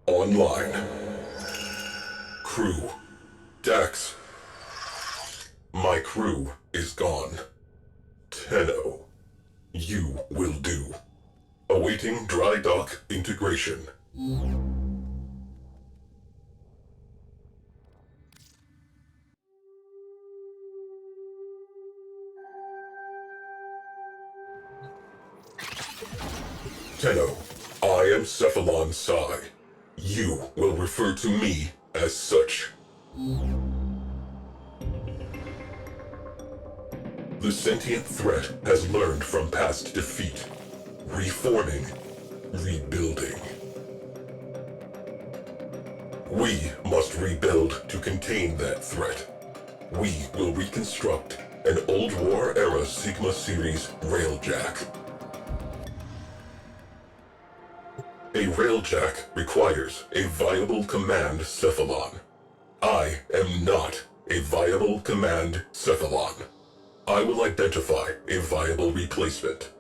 online. Crew. Dax. My crew is gone. Tenno. You will do. Awaiting dry dock integration. Tenno, I am Cephalon Cy. You will refer to me as such. The sentient threat has learned from past defeat. Reforming, rebuilding. We must rebuild to contain that threat. We will reconstruct an old war-era Sigma Series Railjack. A Railjack requires a viable command Cephalon. I am not a viable command Cephalon. I will identify a viable replacement.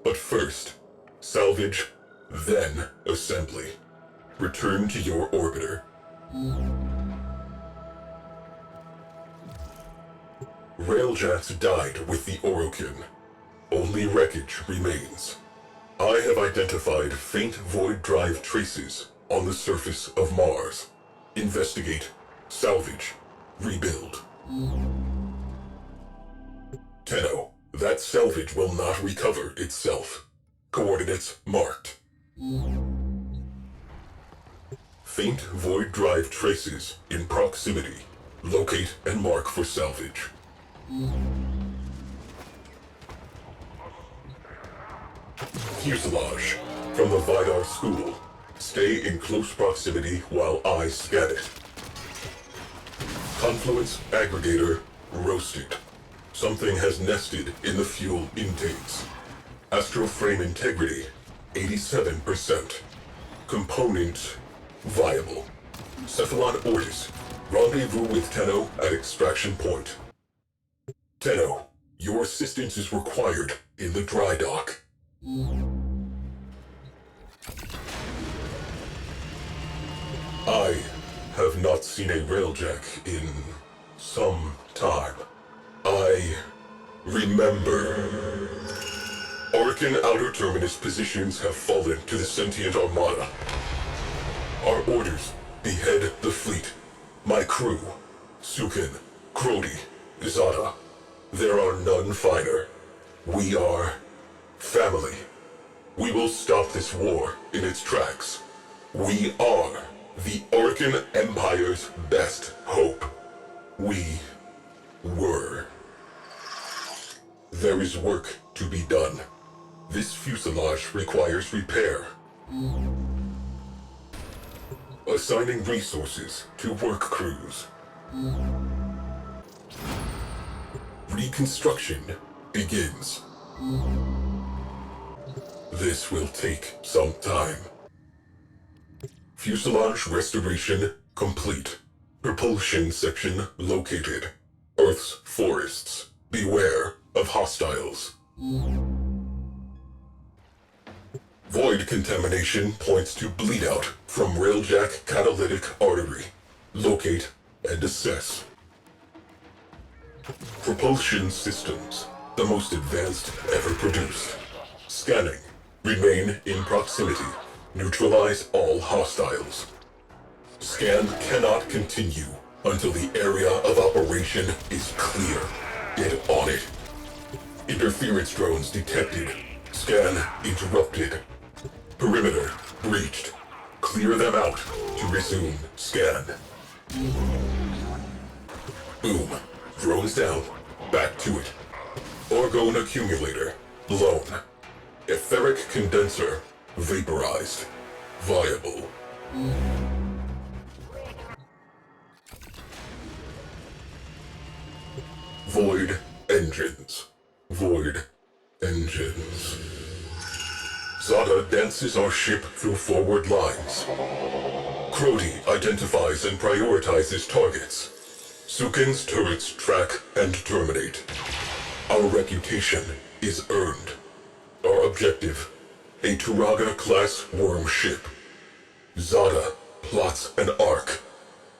But first, salvage, then assembly. Return to your orbiter. Railjacks died with the Orokin. Only wreckage remains. I have identified faint void drive traces on the surface of Mars. Investigate, salvage, rebuild. Tenno, that salvage will not recover itself. Coordinates marked. Faint void drive traces in proximity. Locate and mark for salvage. Fuselage. From the Vidar School. Stay in close proximity while I scan it. Confluence aggregator roasted. Something has nested in the fuel intakes. Astroframe integrity 87%. Component viable. Cephalon Ortis. Rendezvous with Tenno at extraction point. Tenno, your assistance is required in the dry dock. I have not seen a Railjack in some time. I remember. Orokin outer terminus positions have fallen to the sentient armada. Our orders: behead the fleet. My crew: Sukin, Crody, Izada. There are none finer. We are family. We will stop this war in its tracks. We are the Orokin Empire's best hope. We were. There is work to be done. This fuselage requires repair. Assigning resources to work crews. Reconstruction begins. This will take some time. Fuselage restoration complete. Propulsion section located. Earth's forests. Beware of hostiles. Void contamination points to bleed out from Railjack catalytic artery. Locate and assess. Propulsion systems, the most advanced ever produced. Scanning. Remain in proximity. Neutralize all hostiles. Scan cannot continue until the area of operation is clear. Get on it. Interference drones detected. Scan interrupted. Perimeter breached. Clear them out to resume scan. Boom. Drones down. Back to it. Orgone accumulator blown. Etheric condenser vaporized. Viable. Void engines. Void engines. Zada dances our ship through forward lines. Crody identifies and prioritizes targets. Sukin's turrets track and terminate. Our reputation is earned. Our objective, a Turaga-class worm ship. Zada plots an arc.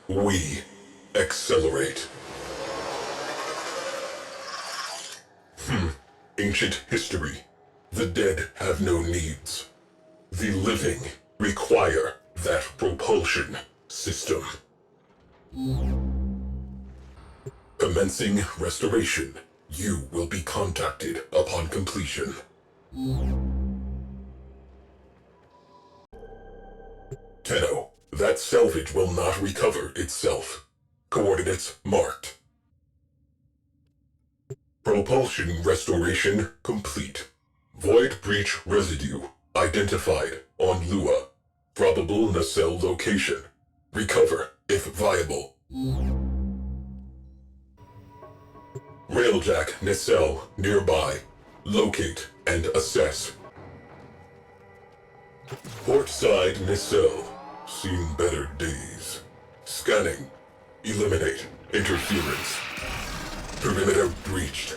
We accelerate. Ancient history. The dead have no needs. The living require that propulsion system. Commencing restoration. You will be contacted upon completion. Tenno, that salvage will not recover itself. Coordinates marked. Propulsion restoration complete. Void breach residue identified on Lua. Probable nacelle location. Recover if viable. Railjack nacelle nearby. Locate and assess. Portside nacelle. Seen better days. Scanning. Eliminate interference. Perimeter breached.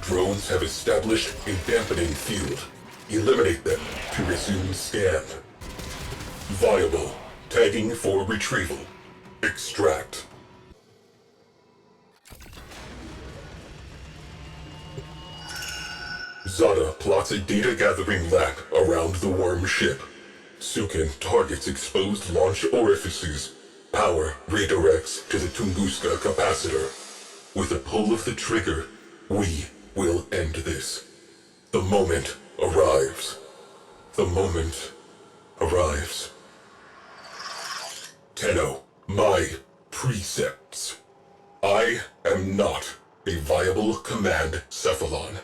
Drones have established a dampening field. Eliminate them to resume scan. Viable. Tagging for retrieval. Extract. Zada plots a data-gathering lab around the worm ship. Sukin targets exposed launch orifices. Power redirects to the Tunguska capacitor. With a pull of the trigger, we will end this. The moment arrives. The moment arrives. Tenno, my precepts. I am not a viable command Cephalon.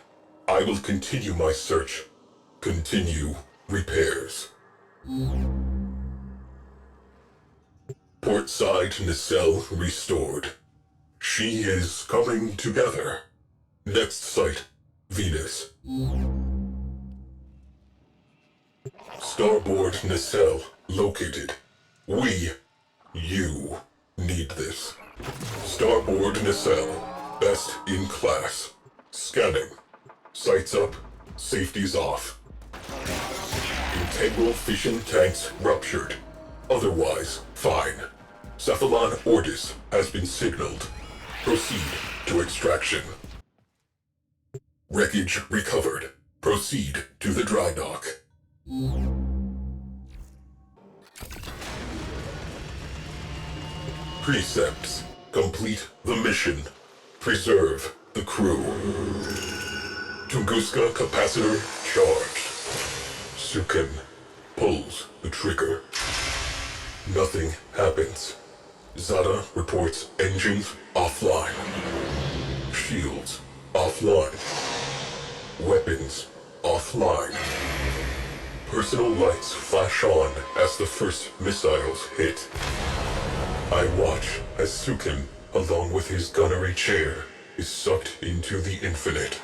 I will continue my search. Continue repairs. Portside nacelle restored. She is coming together. Next site, Venus. Starboard nacelle located. You need this. Starboard nacelle, best in class. Scanning. Sights up, safety's off. Integral fission tanks ruptured. Otherwise, fine. Cephalon Ordis has been signaled. Proceed to extraction. Wreckage recovered. Proceed to the dry dock. Precepts. Complete the mission. Preserve the crew. Tunguska capacitor charged. Sukin pulls the trigger. Nothing happens. Zada reports engines offline. Shields offline. Weapons offline. Personal lights flash on as the first missiles hit. I watch as Sukin, along with his gunnery chair, is sucked into the infinite.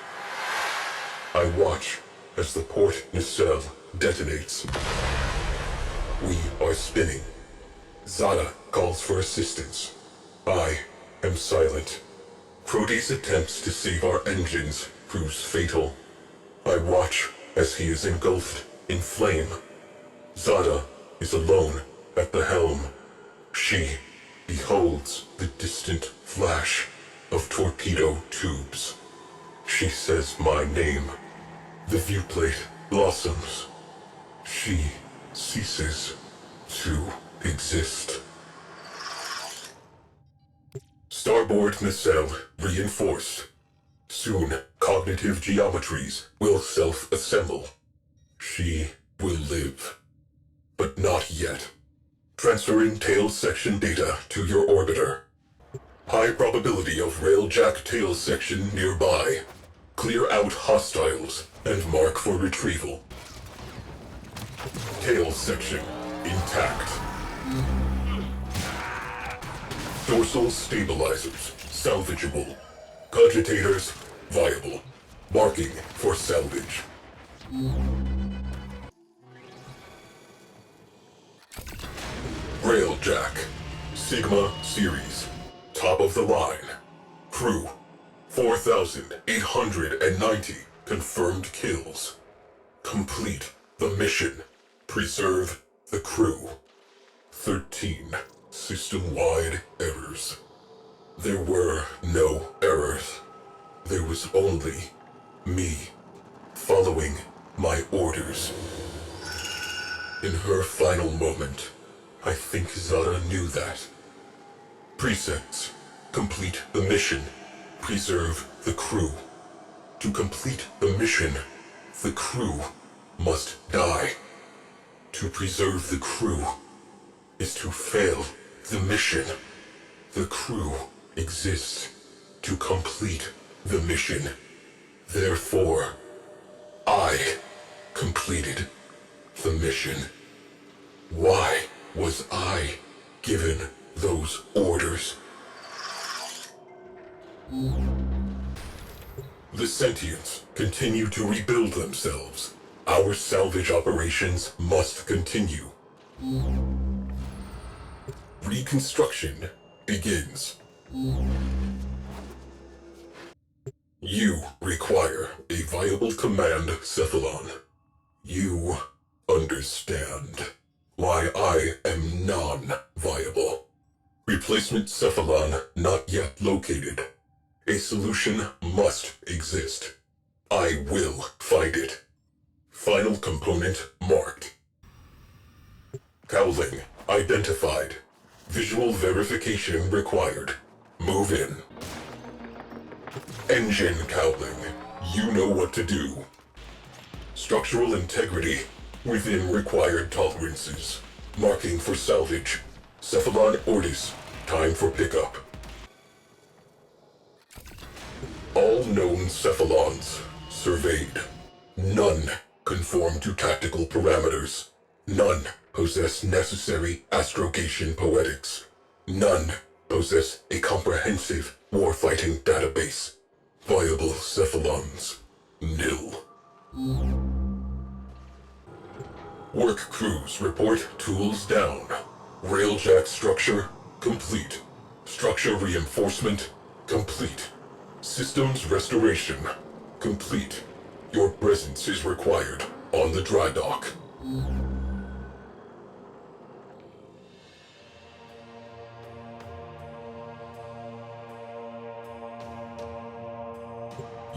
I watch as the port nacelle detonates. We are spinning. Zada calls for assistance. I am silent. Proteus attempts to save our engines proves fatal. I watch as he is engulfed in flame. Zada is alone at the helm. She beholds the distant flash of torpedo tubes. She says my name. The viewplate blossoms. She ceases to exist. Starboard nacelle reinforced. Soon, cognitive geometries will self-assemble. She will live. But not yet. Transferring tail section data to your orbiter. High probability of Railjack tail section nearby. Clear out hostiles and mark for retrieval. Tail section intact. Dorsal stabilizers salvageable. Cogitators viable. Marking for salvage. Railjack Sigma series. Top of the line. Crew 4,890 confirmed kills. Complete the mission. Preserve the crew. 13 system-wide errors. There were no errors. There was only me following my orders. In her final moment, I think Zara knew that. Precepts: complete the mission, preserve the crew. To complete the mission, the crew must die. To preserve the crew is to fail the mission. The crew exists to complete the mission. Therefore, I completed the mission. Why was I given those orders? The sentients continue to rebuild themselves. Our salvage operations must continue. Reconstruction begins. You require a viable command, Cephalon. You understand why I am non-viable. Replacement Cephalon not yet located. A solution must exist. I will find it. Final component marked. Cowling identified. Visual verification required. Move in. Engine cowling. You know what to do. Structural integrity within required tolerances. Marking for salvage. Cephalon Ordis. Time for pickup. All known Cephalons surveyed. None conform to tactical parameters. None possess necessary astrogation poetics. None possess a comprehensive warfighting database. Viable Cephalons, nil. Work crews report tools down. Railjack structure, complete. Structure reinforcement, complete. Systems restoration, complete. Your presence is required on the dry dock.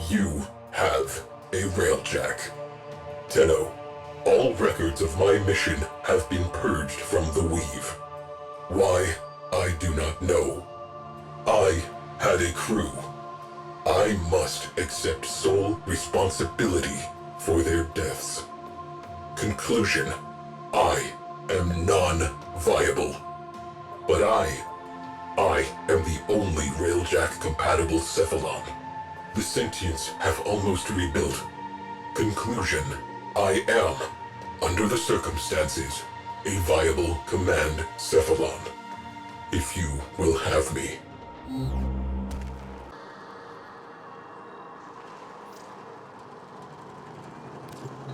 You have a Railjack. Tenno, all records of my mission have been purged from the weave. Why, I do not know. I had a crew. I must accept sole responsibility for their deaths. Conclusion: I am non-viable. But I am the only Railjack-compatible Cephalon. The sentients have almost rebuilt. Conclusion: I am, under the circumstances, a viable command Cephalon. If you will have me.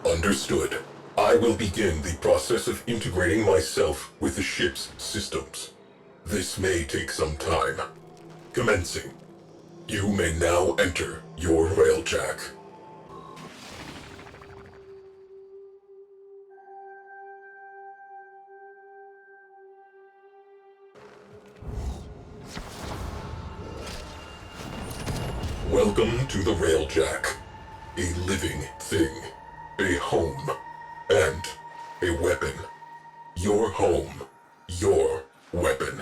Understood. I will begin the process of integrating myself with the ship's systems. This may take some time. Commencing. You may now enter your Railjack. Welcome to the Railjack. A living thing. A home. And a weapon. Your home. Your weapon.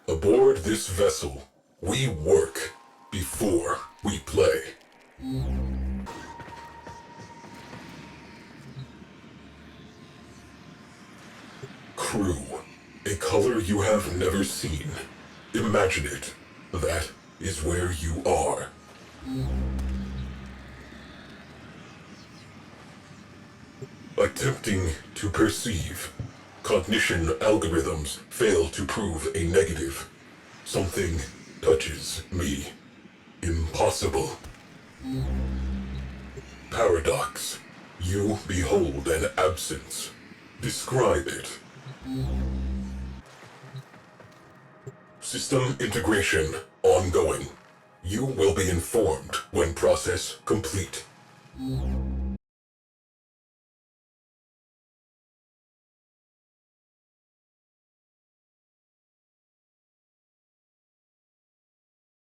Aboard this vessel, we work before we play. Crew. A color you have never seen. Imagine it. That is where you are. Attempting to perceive. Cognition algorithms fail to prove a negative. Something touches me. Impossible. Paradox. You behold an absence. Describe it. System integration ongoing. You will be informed when process complete.